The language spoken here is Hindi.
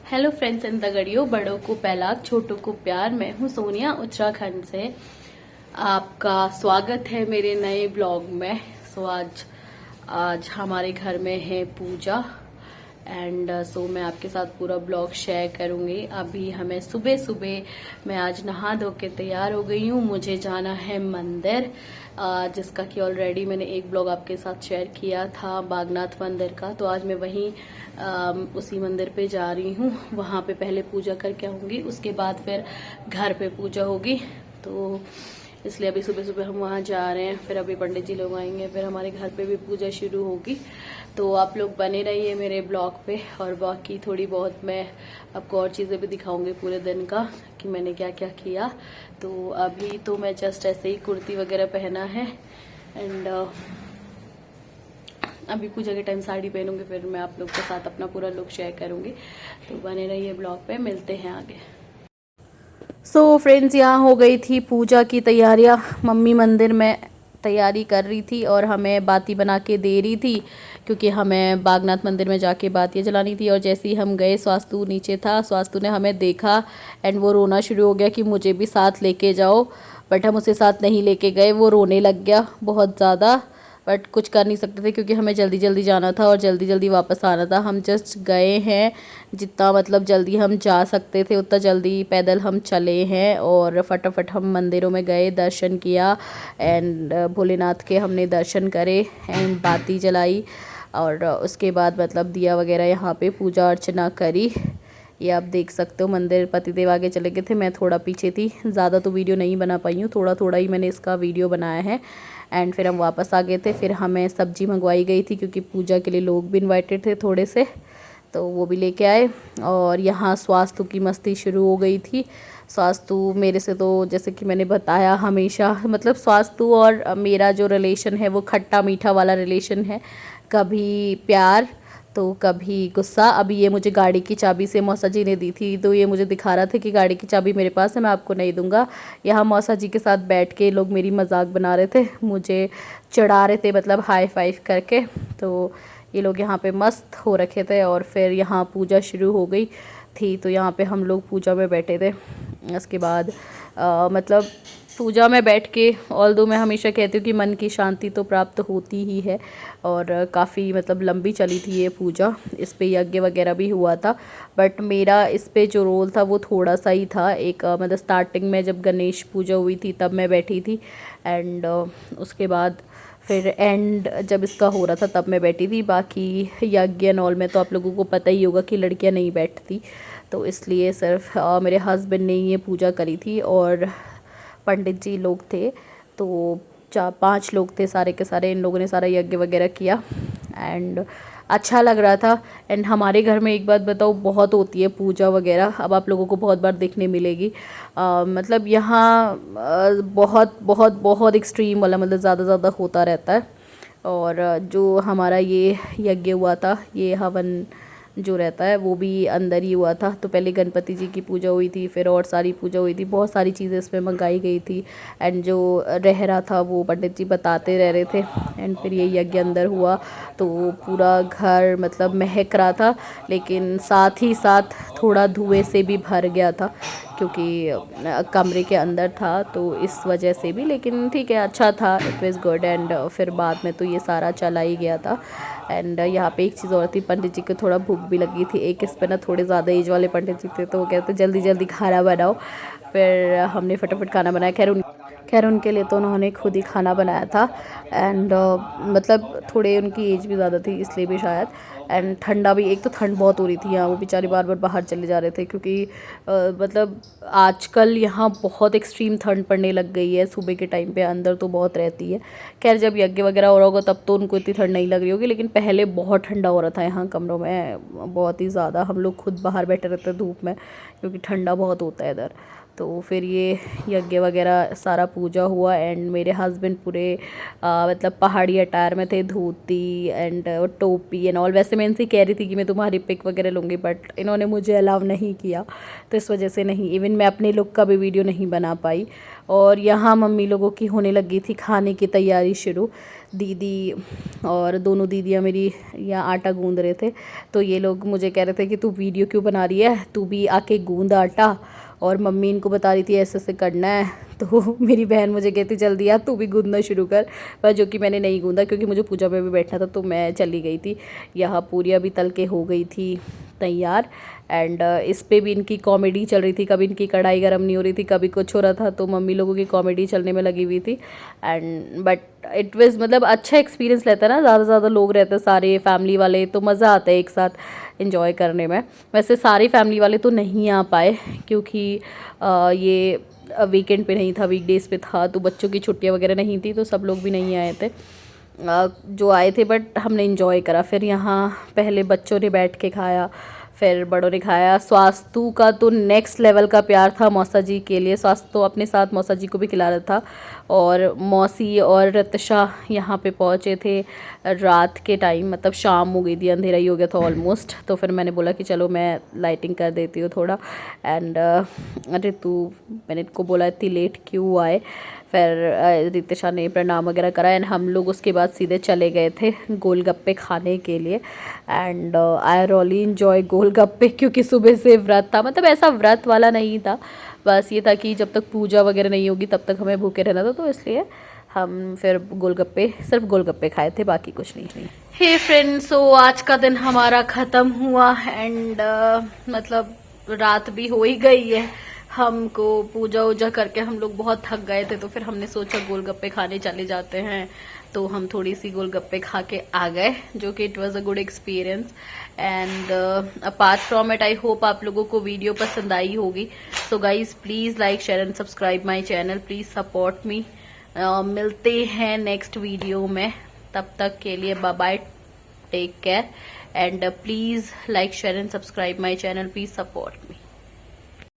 हेलो फ्रेंड्स एंड दगड़ियों, बड़ों को पहलाक छोटों को प्यार। मैं हूं सोनिया उत्तराखंड से। आपका स्वागत है मेरे नए ब्लॉग में। आज हमारे घर में है पूजा एंड मैं आपके साथ पूरा ब्लॉग शेयर करूंगी। अभी हमें सुबह सुबह मैं आज नहा धो के तैयार हो गई हूँ। मुझे जाना है मंदिर, जिसका कि ऑलरेडी मैंने एक ब्लॉग आपके साथ शेयर किया था बागनाथ मंदिर का। तो आज मैं वहीं उसी मंदिर पे जा रही हूँ। वहां पे पहले पूजा करके आऊंगी, उसके बाद फिर घर पे पूजा होगी। तो इसलिए अभी सुबह सुबह हम वहां जा रहे हैं। फिर अभी पंडित जी लोग आएंगे, फिर हमारे घर पे भी पूजा शुरू होगी। तो आप लोग बने रहिए मेरे ब्लॉग पे, और बाकी थोड़ी बहुत मैं आपको और चीज़ें भी दिखाऊंगी पूरे दिन का कि मैंने क्या क्या किया। तो अभी तो मैं जस्ट ऐसे ही कुर्ती वगैरह पहना है एंड अभी पूजा के टाइम साड़ी पहनूंगी। फिर मैं आप लोग के साथ अपना पूरा लुक शेयर करूंगी। तो बने रहिए ब्लॉग पे, मिलते हैं आगे। फ्रेंड्स, यहाँ हो गई थी पूजा की तैयारियाँ। मम्मी मंदिर में तैयारी कर रही थी और हमें बाती बना के दे रही थी, क्योंकि हमें बागनाथ मंदिर में जाके बातियाँ जलानी थी। और जैसे ही हम गए, स्वास्तु नीचे था, स्वास्तु ने हमें देखा एंड वो रोना शुरू हो गया कि मुझे भी साथ लेके जाओ। बट हम उसे साथ नहीं लेके गए, वो रोने लग गया बहुत ज़्यादा। बट कुछ कर नहीं सकते थे क्योंकि हमें जल्दी जल्दी जाना था और जल्दी जल्दी वापस आना था। हम जस्ट गए हैं, जितना मतलब जल्दी हम जा सकते थे उतना जल्दी पैदल हम चले हैं और फटाफट हम मंदिरों में गए, दर्शन किया एंड भोलेनाथ के हमने दर्शन करे एंड बाती जलाई। और उसके बाद मतलब दिया वगैरह यहाँ पे पूजा अर्चना करी। ये आप देख सकते हो, मंदिर पतिदेव आगे चले गए थे, मैं थोड़ा पीछे थी। ज़्यादा तो वीडियो नहीं बना पाई हूँ, थोड़ा थोड़ा ही मैंने इसका वीडियो बनाया है। एंड फिर हम वापस आ गए थे। फिर हमें सब्जी मंगवाई गई थी क्योंकि पूजा के लिए लोग भी इनवाइटेड थे थोड़े से, तो वो भी लेके आए। और यहाँ स्वास्तु की मस्ती शुरू हो गई थी। स्वास्तु मेरे से तो जैसे कि मैंने बताया हमेशा, मतलब स्वास्तु और मेरा जो रिलेशन है वो खट्टा मीठा वाला रिलेशन है। कभी प्यार तो कभी गुस्सा। अभी ये मुझे गाड़ी की चाबी से मौसा जी ने दी थी, तो ये मुझे दिखा रहा था कि गाड़ी की चाबी मेरे पास है, मैं आपको नहीं दूंगा। यहाँ मौसा जी के साथ बैठ के लोग मेरी मजाक बना रहे थे, मुझे चढ़ा रहे थे, मतलब हाई फाइव करके। तो ये लोग यहाँ पे मस्त हो रखे थे। और फिर यहाँ पूजा शुरू हो गई थी, तो यहाँ पे हम लोग पूजा में बैठे थे। उसके बाद मतलब पूजा में बैठ के, ऑल्दो मैं हमेशा कहती हूँ कि मन की शांति तो प्राप्त होती ही है। और काफ़ी मतलब लंबी चली थी ये पूजा, इस पे यज्ञ वगैरह भी हुआ था। बट मेरा इस पे जो रोल था वो थोड़ा सा ही था। एक मतलब स्टार्टिंग में जब गणेश पूजा हुई थी तब मैं बैठी थी एंड उसके बाद फिर एंड जब इसका हो रहा था तब मैं बैठी थी। बाकी यज्ञ एंड ऑल में तो आप लोगों को पता ही होगा कि लड़कियां नहीं बैठती, तो इसलिए सिर्फ मेरे हस्बैंड ने ये पूजा करी थी और पंडित जी लोग थे। तो 4-5 लोग थे सारे के सारे, इन लोगों ने सारा यज्ञ वगैरह किया एंड अच्छा लग रहा था। एंड हमारे घर में एक बात बताओ, बहुत होती है पूजा वगैरह, अब आप लोगों को बहुत बार देखने मिलेगी। मतलब यहाँ बहुत बहुत बहुत एक्सट्रीम वाला, मतलब ज़्यादा होता रहता है। और जो हमारा ये यज्ञ हुआ था, ये हवन जो रहता है वो भी अंदर ही हुआ था। तो पहले गणपति जी की पूजा हुई थी, फिर और सारी पूजा हुई थी, बहुत सारी चीज़ें इसमें मंगाई गई थी। एंड जो रह रहा था वो पंडित जी बताते रह रहे थे। एंड फिर ये यज्ञ अंदर हुआ तो पूरा घर मतलब महक रहा था, लेकिन साथ ही साथ थोड़ा धुएं से भी भर गया था क्योंकि कमरे के अंदर था, तो इस वजह से भी। लेकिन ठीक है, अच्छा था, इट वाज गुड। एंड फिर बाद में तो ये सारा चला ही गया था। एंड यहाँ पे एक चीज़ और थी, पंडित जी को थोड़ा भूख भी लगी थी। एक इस पे ना थोड़े ज़्यादा एज वाले पंडित जी थे, तो वो कहते जल्दी जल्दी खाना बनाओ। फिर हमने फटाफट खाना बनाया। खैर उनके लिए तो उन्होंने खुद ही खाना बनाया था। एंड मतलब थोड़े उनकी एज भी ज़्यादा थी इसलिए भी शायद। एंड ठंडा भी, एक तो ठंड बहुत हो रही थी यहाँ, वो बेचारे बार बार बाहर चले जा रहे थे क्योंकि मतलब आजकल यहाँ बहुत एक्सट्रीम ठंड पड़ने लग गई है सुबह के टाइम पे, अंदर तो बहुत रहती है। खैर जब यज्ञ वगैरह हो रहा होगा तब तो उनको इतनी ठंड नहीं लग रही होगी, लेकिन पहले बहुत ठंडा हो रहा था यहाँ कमरों में, बहुत ही ज़्यादा। हम लोग खुद बाहर बैठे रहते धूप में क्योंकि ठंडा बहुत होता है इधर। तो फिर ये यज्ञ वगैरह सारा पूजा हुआ एंड मेरे हस्बैंड पूरे मतलब पहाड़ी अटायर में थे, धोती एंड टोपी एंड ऑल। वैसे मैं इनसे कह रही थी कि मैं तुम्हारी पिक वगैरह लूँगी, बट इन्होंने मुझे अलाउ नहीं किया, तो इस वजह से नहीं, इवन मैं अपने लुक का भी वीडियो नहीं बना पाई। और यहाँ मम्मी लोगों की होने लगी थी खाने की तैयारी शुरू। दीदी और दोनों दीदियाँ मेरी यहाँ आटा गूँध रहे थे, तो ये लोग मुझे कह रहे थे कि तू वीडियो क्यों बना रही है, तू भी आके गूँध आटा। और मम्मी इनको बता रही थी ऐसे ऐसे करना है, तो मेरी बहन मुझे कहती जल्दी यार तू भी गूँधना शुरू कर, पर जो कि मैंने नहीं गूँधा क्योंकि मुझे पूजा में भी बैठना था, तो मैं चली गई थी। यहाँ पूरियाँ भी तल के हो गई थी तैयार एंड इस पे भी इनकी कॉमेडी चल रही थी, कभी इनकी कढ़ाई गर्म नहीं हो रही थी, कभी कुछ हो रहा था, तो मम्मी लोगों की कॉमेडी चलने में लगी हुई थी। एंड बट इट वाज मतलब अच्छा एक्सपीरियंस रहता है ना, ज़्यादा से ज़्यादा लोग रहते हैं, सारे फैमिली वाले, तो मज़ा आता है एक साथ इन्जॉय करने में। वैसे सारी फैमिली वाले तो नहीं आ पाए क्योंकि ये वीकेंड पे नहीं था, वीकडेज़ पे था, तो बच्चों की छुट्टियां वगैरह नहीं थी, तो सब लोग भी नहीं आए थे जो आए थे, बट हमने इंजॉय करा। फिर यहाँ पहले बच्चों ने बैठ के खाया, फिर बड़ों ने खाया। स्वास्तु का तो नेक्स्ट लेवल का प्यार था मौसा जी के लिए, स्वास्तु तो अपने साथ मौसा जी को भी खिला रहा था। और मौसी और रतशा यहाँ पे पहुँचे थे रात के टाइम, मतलब शाम हो गई थी, अंधेरा ही हो गया था ऑलमोस्ट। तो फिर मैंने बोला कि चलो मैं लाइटिंग कर देती हूँ थोड़ा। एंड अरे मैंने इनको बोला इतनी लेट क्यों आए। फिर रितिशा ने प्रणाम वगैरह करा एंड हम लोग उसके बाद सीधे चले गए थे गोलगप्पे खाने के लिए। एंड आई रियली इन्जॉय गोलगप्पे क्योंकि सुबह से व्रत था, मतलब ऐसा व्रत वाला नहीं था, बस ये था कि जब तक पूजा वगैरह नहीं होगी तब तक हमें भूखे रहना था, तो इसलिए हम फिर सिर्फ गोलगप्पे खाए थे, बाकी कुछ नहीं। हे फ्रेंड्स, सो आज का दिन हमारा ख़त्म हुआ एंड मतलब रात भी हो ही गई है। हमको पूजा वूजा करके हम लोग बहुत थक गए थे, तो फिर हमने सोचा गोलगप्पे खाने चले जाते हैं, तो हम थोड़ी सी गोलगप्पे खा के आ गए, जो कि it was a good experience. And apart from it I hope आप लोगों को वीडियो पसंद आई होगी। So guys please like share and subscribe my channel, please support me. मिलते हैं नेक्स्ट वीडियो में, तब तक के लिए bye bye, take care and please like share and subscribe my channel, please support.